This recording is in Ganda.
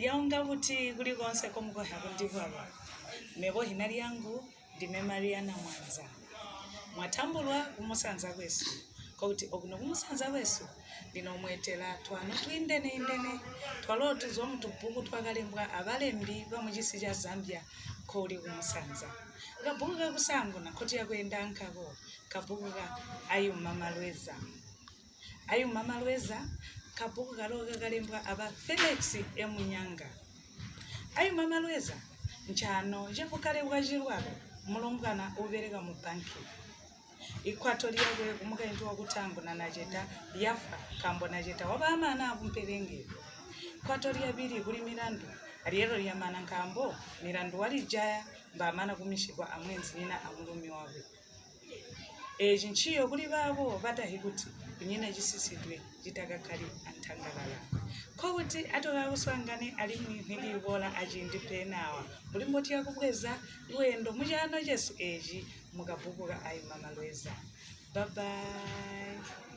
yaunga buti kuli konse komukoha kundibwaba mebo hina lyangu ndime Mariana Mwanza mwatambulwa kumusanza kwesu kauti okuno kumusanza kwesu lino mwetela twana twindene indene twalo tuzo mutubuku twakalembwa abalembi bamujisi ja Zambia koli kumusanza kabuku kakusango na koti yakwenda nkabo kabuku ka ayu mama Lweza kabuku kaloga kalembwa aba Felix Emunyanga ayu mama Lweza nchano je kukalebwa jirwabo mulongana ubereka mu banki Equatoria gwe kumukaintu wakutango na najeta yafa kambo najeta wabamana abumperenge Equatoria biri kuli mirandu aliyero yamana kambo mirandu walijaya mbamana kumishikwa amwenzi nina amulumi wawe nchiyo kuli babo batahikuti kunyina jisisidwe jitakakali antangalala kowuti atola uswangane ali mwihili bola ajindipenawa buli mboti yakubweza lwendo mujano Yesu mukabuku ka ayu mama Lweza bye bye